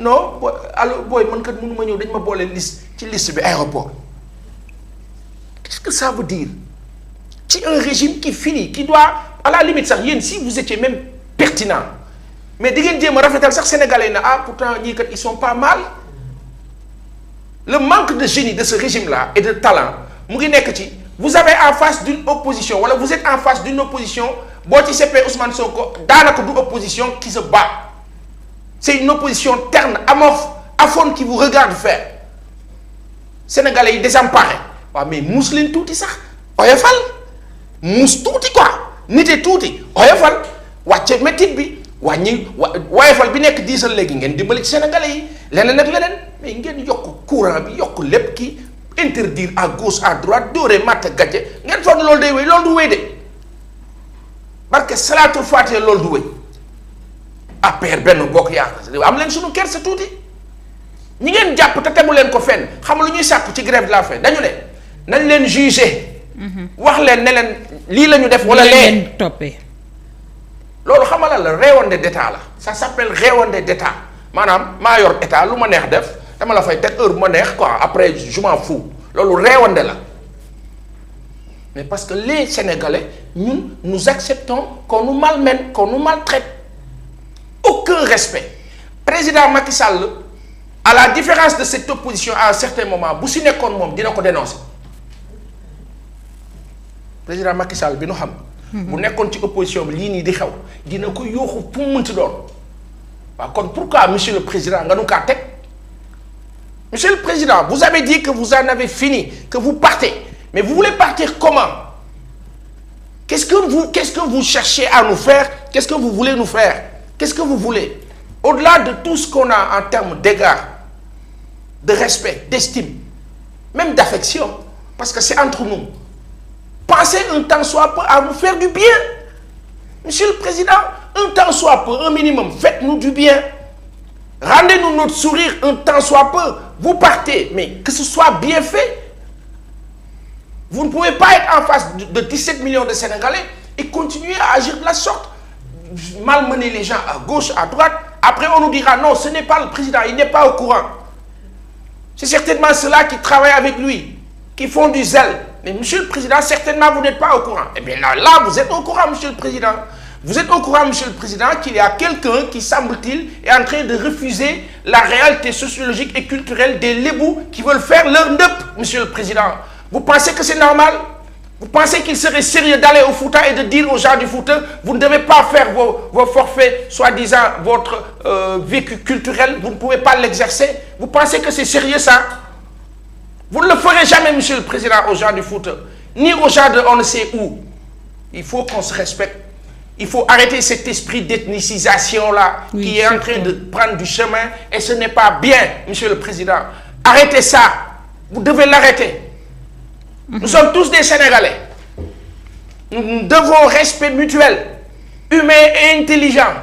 non allo booy man kat mënu ma ñëw dañ ma boole liste ci liste bi aéroport qu'est-ce que ça veut dire ci un régime qui finit qui doit à la limite sax yéen si vous étiez même pertinent mais di ngeen jéem a rafetal sax sénégalais na pourtant ñii kat ils sont pas mal le manque de génie de ce régime là et de talent mu ngi nekk ci vous avez en face d'une opposition wala vous êtes en face d'une opposition boo ci seppee Ousmane Sonko daanaka du opposition qui se bat c'est une opposition terne amorphe aphone qui vous regarde faire sénégalais yi désemparés waaw mais muus leen tuuti sax oyofal muus tuuti quoi nite tuuti oyofal wàcce métit bi wàññi woyofal bi nekk diisal léegi ngeen dimbali ci sénégalais yi leneen ak leneen mais ngeen yokk courant bi yokk lépp ki interdire à gauche à droite dooree matt gàcce ngeen foog loolu day wéy loolu du wéy de parce que salaatul faatiha loolu du wéy APR benn bokk yaakaar am leen suñu kersa tuuti ñi ngeen jàpp te tegu leen ko fenn xam lu ñuy sàkku ci grève de la faim dañu ne nañ leen juger wax leen ne leen lii la ñu def wala leen toppee loolu xamala la réewande d'état la ça s'appelle réewande d'état maanaam maa yor état lu ma neex def dama la fay teg heure bu ma neex quoi après je m'en fous loolu réewande la mais parce que les Sénégalais ñun nous acceptons qu'on nous malmène qu'on nous maltraite aucun respect président Macky Sall à la différence de cette opposition à un certain moment bu si nekkoon moom dina ko dénoncer président Macky Sall bi nu xam bu nekkoon ci opposition bi lii nii di xew dina ko yooxu fu mu mënti doon waaw kon pourquoi monsieur le président nga nu kaa teg monsieur le président vous avez dit que vous en avez fini que vous partez mais vous voulez partir comment qu'est-ce que vous cherchez à nous faire qu'est-ce que vous voulez nous faire qu'est-ce que vous voulez au-delà de tout ce qu'on a en termes d'égard de respect d'estime même d'affection parce que c'est entre nous pensez un tant soit peu à nous faire du bien monsieur le président un tant soit peu un minimum faites-nous du bien rendez-nous notre sourire un tant soit peu vous partez mais que ce soit bien fait vous ne pouvez pas être en face de 17 millions de Sénégalais et continuer à agir de la sorte malmener les gens à gauche à droite après on nous dira non ce n'est pas le président il n'est pas au courant c'est certainement ceux-là qui travaillent avec lui qui font du zèle mais monsieur le président certainement vous n'êtes pas au courant eh bien là vous êtes au courant monsieur le président vous êtes au courant monsieur le président qu'il y a quelqu'un qui semble-t-il est en train de refuser la réalité sociologique et culturelle des Lébou qui veulent faire leur ndëpp monsieur le président vous pensez que c'est normal vous pensez qu'il serait sérieux d'aller au Fouta et de dire aux gens du Fouta vous ne devez pas faire vos forfaits soi-disant votre vécu culturel vous ne pouvez pas l'exercer vous pensez que c'est sérieux ça vous ne le ferez jamais monsieur le président aux gens du Fouta ni aux gens de on ne sait où il faut qu'on se respecte il faut arrêter cet esprit d'ethnicisation là oui, qui est en train de prendre du chemin et ce n'est pas bien monsieur le président arrêtez ça vous devez l'arrêter nous sommes tous des Sénégalais nous devons respect mutuel humain et intelligent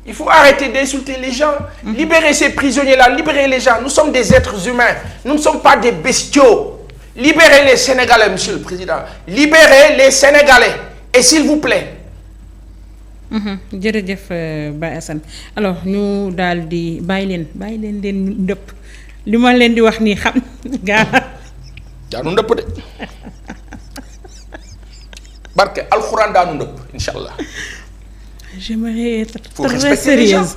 il faut arrêter d'insulter les gens libérer ces prisonniers là libérer les gens nous sommes des êtres humains nous ne sommes pas des bestiaux libérez les Sénégalais monsieur le président libérez les Sénégalais et s'il vous plaît jërëjëf Baye Assane alors ñu daal di bàyyi leen ndëpp li ma leen di wax nii xam daanu ndëpp de barke alxuraan daanu ndëpp incha allah. j'aimerais être très sérieuse.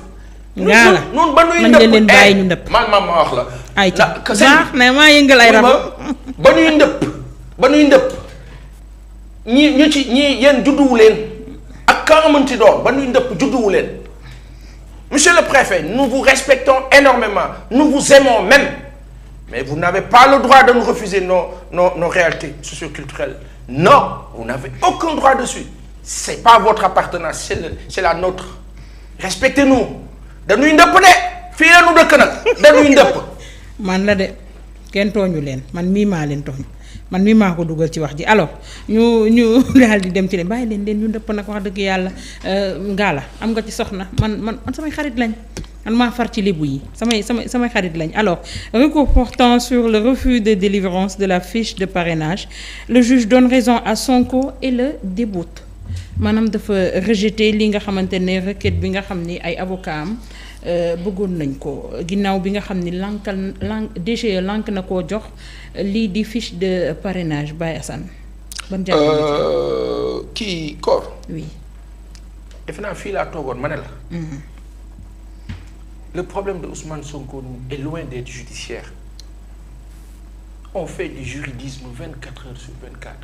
ngaa la noonu ba nuy ndëpp leen bàyyi ñu ndëpp. man ma wax la. ay ca baax na maa yëngal ay rab. ba nuy ndëpp ñi ñu ci ñii yéen judduwu leen ak ka amanti doon ba nuy ndëpp judduwu leen monsieur le préfet nous vous respectons énormément nous vous aimons même. Mais vous n'avez pas le droit de nous refuser nos réalités socioculturelles. Non, vous n'avez aucun droit dessus. C'est pas votre appartenance, c'est la nôtre. Respectez-nous. dañuy ndëpp de fii la ñu dëkk nag dañuy ndëpp. man la de kenn tooñu leen man mii maa leen tooñ man mii maa ko dugal ci wax ji alors ñu daal di dem ci leen bàyyi leen ñu ndëpp nag wax dëgg yàlla ngaa la am nga ci soxna man samay xarit lañ. man maa far ci lébu yi samay xarit lañ alors recours portant sur le refus de délivrance de la fiche de parrainage le juge donne raison à Sonko et le déboute maanaam dafa rejeter li nga xamante ne requête bi nga xam ni ay avocat am bëggoon nañ ko ginnaaw bi nga xam ni DGE lànk na koo jox lii di fiche de parrainage Baye Assane ban jàpp kii koor oui defe naa fii laa toogoon ma ne la le problème de Ousmane Sonko est loin d'être judiciaire. On fait du juridisme 24 heures sur 24.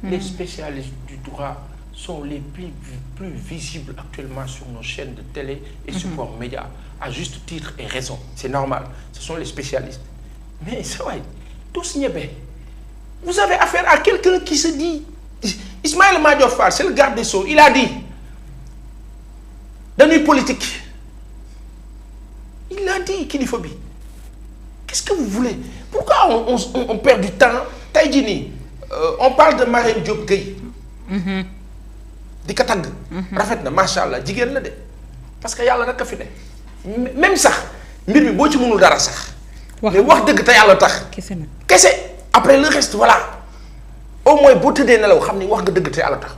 Les spécialistes du droit sont les plus visibles actuellement sur nos chaînes de télé et supports médias, à juste titre et raison. C'est normal. Ce sont les spécialistes. Mais ça va, tous niébé. Vous avez affaire à quelqu'un qui se dit... Ismaël Madior Fall, c'est le garde des Sceaux. Il a dit, dans une politique, il a dit qu'il faut bien. Qu'est-ce que vous voulez? Pourquoi on perd du temps? Taïdini, on parle de Marème Diop Gueye. Di ko tagg. Rafet na macha allah jigéen la de. Parce que yàlla rek a fi ne. Même sax mbir mi boo ci mënul dara sax. mais wax dëgg te yàlla tax. kese après le reste voilà. au moins boo tëddee nelaw xam ni wax nga dëgg te yàlla tax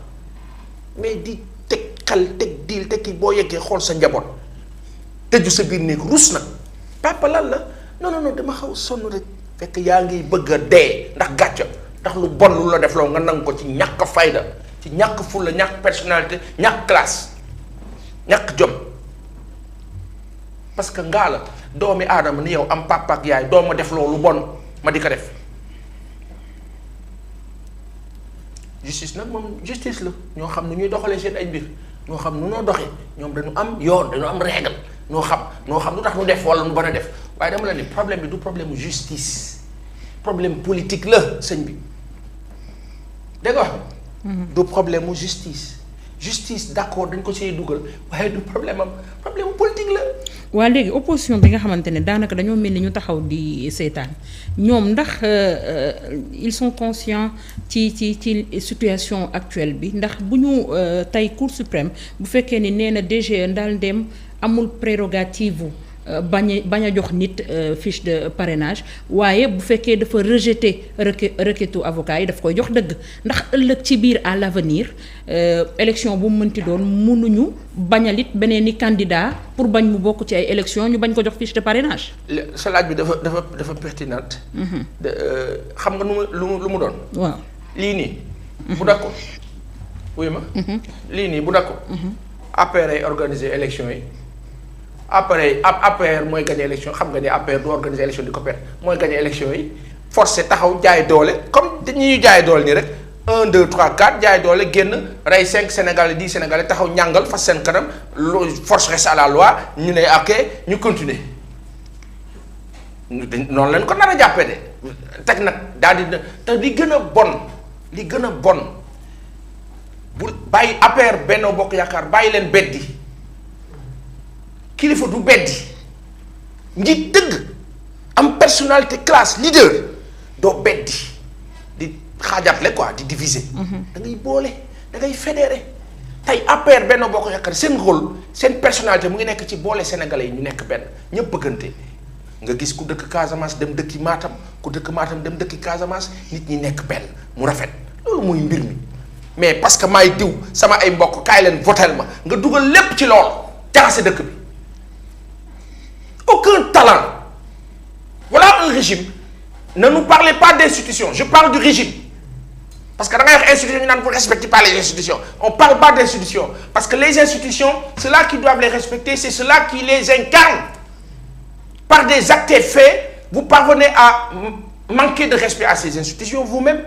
mais di teg xel teg diil teg ki boo yeggee xool sa njaboot. tëju sa biir néeg rus na papa lan la non dama xaw sonn rek fekk yaa ngi bëgg a dee ndax gàcca ndax lu bon lu la def loo nga nangu ko ci ñàkk fayda ci ñàkk fulla ñàkk personnalité ñàkk classe ñàkk jom parce que ngaa la doomi aadama ni yow am papa ak yaay doo ma def loolu bon ma di ko def justice nag moom justice la ñoo xam ne ñuy doxalee seen ay mbir ñoo xam nu noo doxee ñoom dañu am yoon dañu am règle noo xam lu tax nu def wala nu ban a def waaye dama la ni problème bi du problème justice problème politique la sëñ bi dégg nga wax du problème mu justice d'accord dañ ko see dugal waaye du problème politique la. waa léegi opposition bi nga xamante ne daanaka dañoo mel ni ñu taxaw di seetaan ñoom ndax ils sont conscients ci situation actuelle bi ndax bu ñu tey Cour suprême bu fekkee ni nee na DGE ndaal dem amul prérogative bañ a jox nit fiche de parrainage waaye bu fekkee dafa rejeter requêtu avocat yi daf koy jox dëgg ndax ëllëg ci biir à l'avenir élection bu mu mënti doon mënuñu bañalit beneen i candidat pour bañ mu bokk ci ay élection ñu bañ ko jox fiche de parrainage. sa laaj bi dafa pertinente. xam nga lu mu doon. waaw lii nii. bu d'accord. wuyu ma. lii nii bu d'accord. APR ay organiser élection yi. après APR mooy gagné élection xam nga ni APR du organiser élection di ko perdre mooy gagné élection yi forcé taxaw jaay doole comme ñi ñu jaay doole nii rek 1 2 3 4 jaay doole génn rey 5 Sénégalais 10 Sénégalais taxaw ñàngal fas seen kanam force reste à la loi ñu ne ok ñu continuer noonu lañ ko nar a jàppee de teg nag daal di te li gën a bon bu bàyyi APR Benno Bokk Yaakaar bàyyi leen beddi kilifa du beddi njiit dëgg am personnalité classe leader doo beddi di xaajatle quoi di diviser. da ngay boole da ngay fédérer tey APR Benno Bokk Yaakaar seen rôle seen personnalité mu ngi nekk ci boole sénégalais yi ñu nekk benn ñëpp bëggante nga gis ku dëkk Casamance dem dëkki Matam ku dëkk Matam dem dëkki Casamance nit ñi nekk benn mu rafet loolu mooy mbir mi mais parce que maay diw sama ay mbokk kaay leen votel ma nga dugal lépp ci loolu jaxase dëkk bi. Aucun talent. Voilà un régime. Ne nous parlez pas d'institutions. Je parle du régime. Parce que dans les institutions, vous ne respectez pas les institutions. On ne parle pas d'institutions. Parce que les institutions, ceux-là qui doivent les respecter, c'est ceux-là qui les incarnent. Par des actes et faits, vous parvenez à manquer de respect à ces institutions vous-même.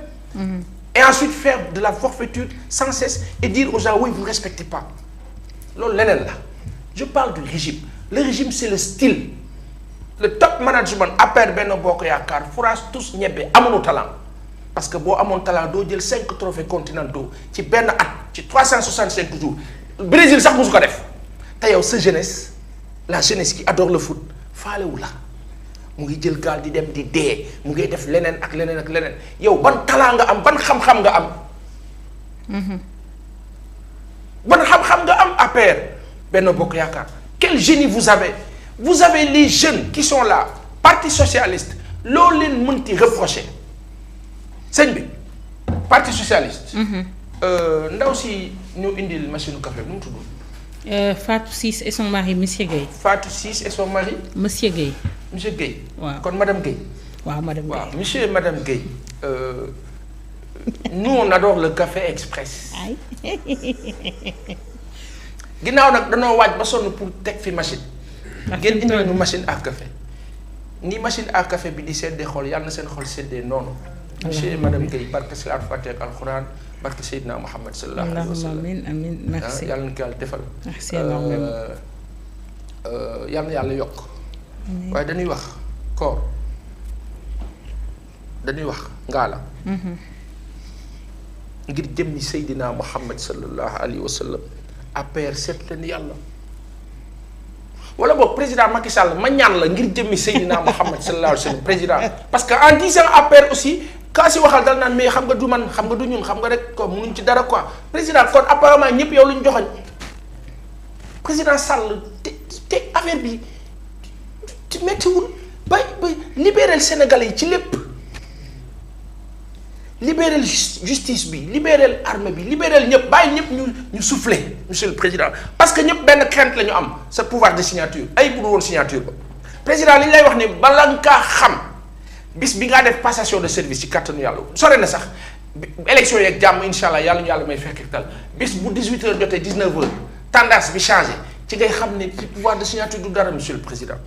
Et ensuite faire de la forfaiture sans cesse et dire aux gens, oui, vous ne respectez pas. Je parle du régime. Le régime, c'est le style. Le top management, APR Benno Bokk Yaakaar, fourage tous ñebe amuñu talent. Parce que boo amoon talent doo jël 5 trophées continentaux ci benn at ci 365 jours. Brésil sax musu ko def. te yow sa jeunesse la jeunesse qui adore le foot faalewu la mu ngi jël gaal di dem di dee mu ngi def leneen ak leneen ak leneen yow ban talent nga am ban xam-xam nga am. ban xam-xam nga am APR Benno Bokk Yaakaar. Quel génie vous avez? Vous avez les jeunes qui sont là, Parti socialiste, loolu leen mënti reprocher sëñ bi Parti socialiste. ndaw si ñu indil machine café nu mu tudd. Fatou Ciss et son mari monsieur Guèye. Fatou Ciss et son mari. monsieur Guèye. monsieur Guèye. waaw kon madame Guèye. waaw madame Guèye. waaw monsieur et madame Guèye. Nous on adore le café express. ay. ginnaaw nag danoo waaj ba sonn pour teg fi machine. ngeen indil ñu machine à café. ni machine à café bi di seddee xol yàlla na seen xol seddee noonu. monsieur et madame Guèye barke Salaatu Faatiha ak alxuraan barke Seydina Muhammad sallallahu alayhi wa sallam. amiin amiin merci. yàlla na ko yàlla defal. merci énormément. yàlla na yàlla yokk. waaye dañuy wax koor dañuy wax ngaala. ngir jëmmi Seydina Muhammad sallallahu alayhi wa sallam. APR seet leen yàlla. wala boog président Macky Sall ma ñaan la ngir jëmmi Seydina Muhammad sallallahu alayhi wa sallam président parce que en disant APR aussi kaa si waxal dal naan mais xam nga du man xam nga du ñun xam nga rek ko munuñ ci dara quoi président kon apparemment ñëpp yow lu ñu joxoñ président Sall te affaire bi ci méttiwul ba libérer Sénégalais yi ci lépp libérer justice bi libérer armée bi libérer ñëpp bàyyi ñëpp ñu souffler monsieur le président parce que ñëpp benn crainte la ñu am sa pouvoir de signature ay bu dul woon signature ba président li ñu lay wax ni bala nga kaa xam bis bi ngaa def passation de service ci kàttanu yàlla sore na sax élection yeeg jàmm incha allah yàlla ñu yàlla may fekk tal bis bu 18h jotee 19h tendance bi changé ci ngay xam ne ci pouvoir de signature du dara monsieur le président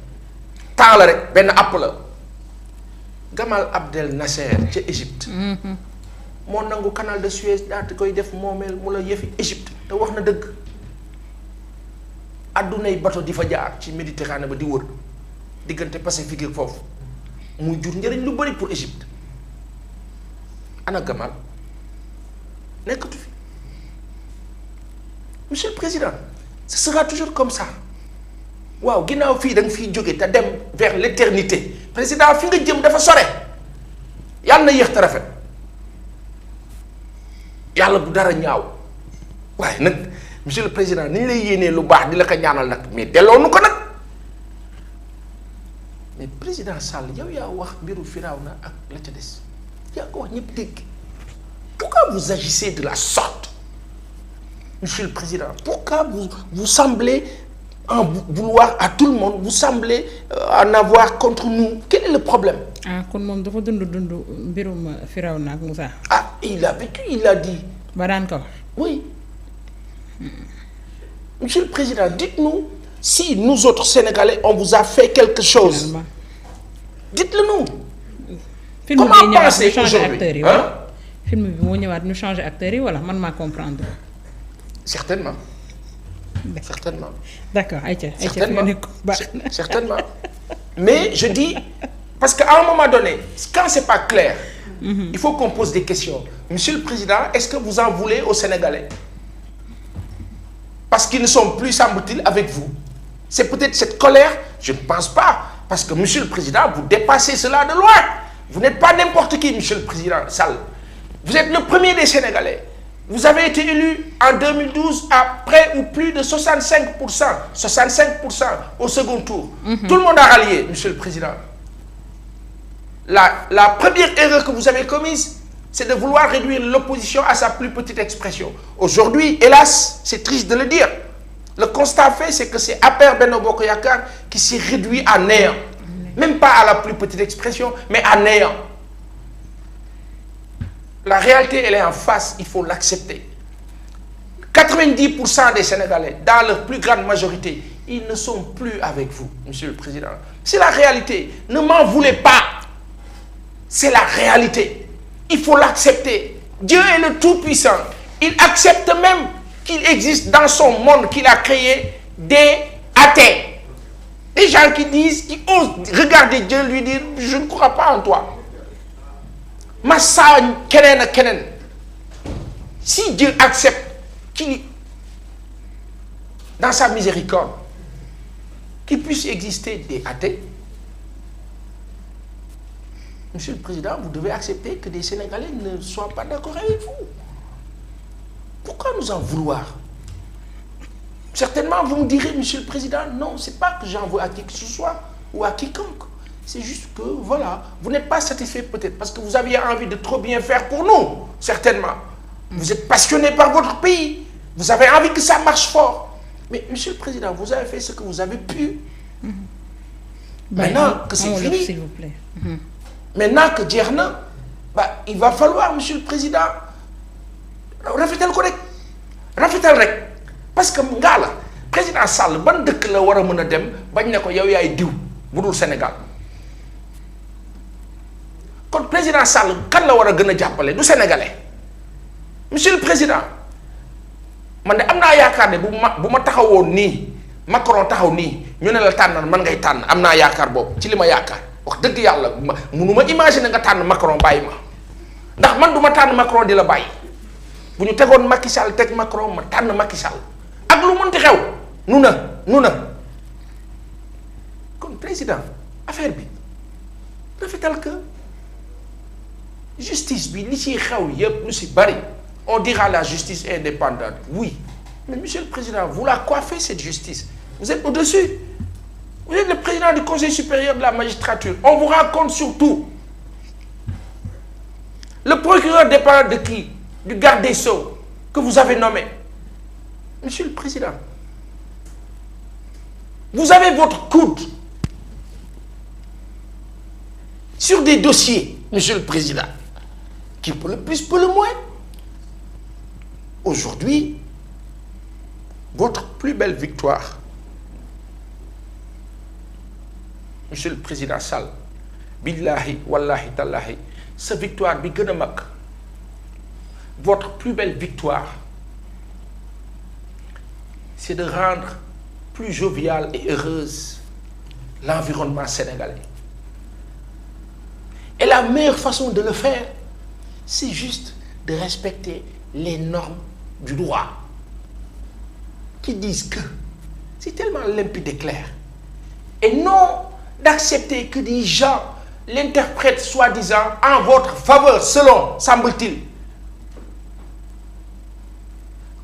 temps la rek benn app la Gamal Abdel Nasser ca Égypte. moo nangu canal de Suez daal di koy def moomeel mu la yëfi Égypte te wax na dëgg addunay bato di fa jaar ci Méditerranée ba di wër diggante Pacifique foofu muy jur njëriñ lu bari pour Égypte ana Gamal nekkatu fi monsieur le président ce sera toujours comme ça waaw ginnaaw fii da nga fiy jóge te dem vers l'éternité président fi nga jëm dafa sore yàlla na yéex te rafet yàlla bu dara ñaaw waaye nag monsieur le président ni ñu lay yéenee lu baax di la ko ñaanal nag mais delloo nu ko nag mais président Sall yow yaa wax mbiru Firawna ak la ca des yaa ko wax ñëpp dégg pourquoi vous agissez de la sorte monsieur le président pourquoi vous semblez en vouloir à tout le monde vous semblez en avoir contre nous quel est le problème. ah kon moom dafa dund mbirum Firawna ak Moussa. ah il a vécu il a dit. ba daan ko wax. oui monsieur le président dites-nous si nous autres Sénégalais on vous a fait quelque chose. Finalement. Dites-le nous. film bi ñëwaat ñu changer acteurs yi wala. film bi moo ñëwaat ñu changer acteurs yi wala man maa comprendre. certainement. certainement. d'accord ayca certainement mais je dis parce qu'à un moment donné quand c'est pas clair. Il faut qu'on pose des questions. Monsieur le président, est-ce que vous en voulez aux Sénégalais? Parce qu'ils ne sont plus, semble-t-il, avec vous. C'est peut-être cette colère, je ne pense pas. Parce que monsieur le président, vous dépassez cela de loin. Vous n'êtes pas n'importe qui, monsieur le président Sall. Vous êtes le premier des Sénégalais. Vous avez été élu en 2012 à près ou plus de 65%. 65% au second tour. Tout le monde a rallié, monsieur le président. La première erreur que vous avez commise, c'est de vouloir réduire l'opposition à sa plus petite expression. Aujourd'hui, hélas, c'est triste de le dire. Le constat fait, c'est que c'est APR Benno Bokk Yakaar qui s'est réduit à néant. Même pas à la plus petite expression, mais à néant. La réalité, elle est en face, il faut l'accepter. 90% des Sénégalais, dans leur plus grande majorité, ils ne sont plus avec vous, monsieur le président. C'est la réalité. Ne m'en voulez pas. C'est la réalité. Il faut l'accepter. Dieu est le Tout-Puissant. Il accepte même qu'il existe dans son monde qu'il a créé des athées. Des gens qui disent, qui osent regarder Dieu lui dire, je ne crois pas en toi. Massa kenen kenen. Si Dieu accepte qu'il, dans sa miséricorde, qu'il puisse exister des athées, monsieur le président, vous devez accepter que des Sénégalais ne soient pas d'accord avec vous. Pourquoi nous en vouloir? Certainement, vous me direz, monsieur le président, non, c'est pas que j'en veux à qui que ce soit ou à quiconque. C'est juste que, voilà, vous n'êtes pas satisfait peut-être parce que vous aviez envie de trop bien faire pour nous, certainement. Vous êtes passionné par votre pays. Vous avez envie que ça marche fort. mais monsieur le président vous avez fait ce que vous avez pu. Maintenant que c'est fini s'il vous plaît. maintenant que jeex na bah il va falloir monsieur le président rafetal ko rek rafetal rek parce que ngaa la président Sall ban dëkk la war a mën a dem bañ ne ko yow yaay diw bu dul Sénégal kon président Sall kan la war a gën a jàppale du sénégalais monsieur le président man de am naa yaakaar ne bu ma taxawoon nii Macron taxaw nii ñu ne la tànnal man ngay tànn am naa yaakaar boobu ci li ma yaakaar wax dëgg yàlla munu ma imaginer nga tànn Macron bàyyi ma ndax man du ma tànn Macron di la bàyyi bu ñu tegoon Macky Sall teg Macron ma tànn Macky Sall ak lu mënti xew nu na kon président affaire bi rafetal que justice bi li ciy xew yépp lu si bari on dira la justice est indépendante oui mais monsieur le président vous la coiffez cette justice vous êtes au-dessus vous êtes le président du conseil supérieur de la magistrature on vous raconte surtout le procureur dépend de qui du garde des Sceaux que vous avez nommé monsieur le président vous avez votre coude sur des dossiers monsieur le président qui peut le plus peut le moins aujourd'hui votre plus belle victoire monsieur le président Sall billahi wallahi tallahi sa victoire bi gën a mag votre plus belle victoire c'est de rendre plus jovial et heureuse l'environnement sénégalais et la meilleure façon de le faire c'est juste de respecter les normes du droit qui disent que c'est tellement limpide et clair et non d'accepter que des gens l'interprètent soi-disant en votre faveur selon semble-t-il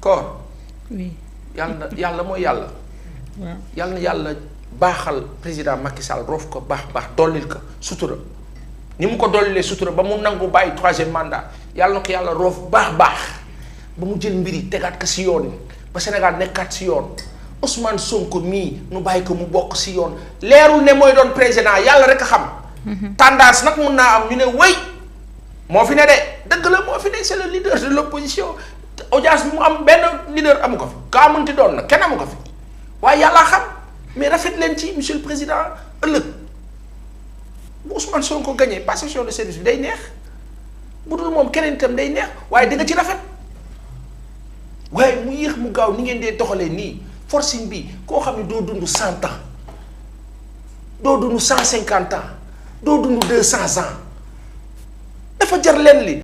Kor oui yàlla mooy yàlla waaw yàlla na yàlla baaxal président Macky Sall roof ko baax dollil ko sutura ni mu ko dollilee sutura ba mu nangu bàyyi 3e mandat yàlla na ko yàlla roof baax ba mu jël mbir yi tegaat ko si yoon ba Sénégal nekkaat si yoon Ousmane Sonko mii nu bàyyi ko mu bokk si yoon leerul ne mooy doon président yàlla rek a xam. tendance nag mun naa am ñu ne wéy moo fi ne de dëgg la moo fi ne c'est le leader de l'opposition audience bi mu am benn leader amu ko fi kaa mënti doon nag kenn amu ko fi waaye yàlla xam mais rafet leen ci monsieur le président ëllëg bu Ousmane Sonko gagné passation de service bi day neex bu dul moom keneen itam day neex waaye di nga ci rafet waaye mu yéex mu gaaw ni ngeen dee doxalee nii forcing bi koo xam ne doo dund 100 ans doo dund 150 ans doo dund 200 ans dafa jar leen li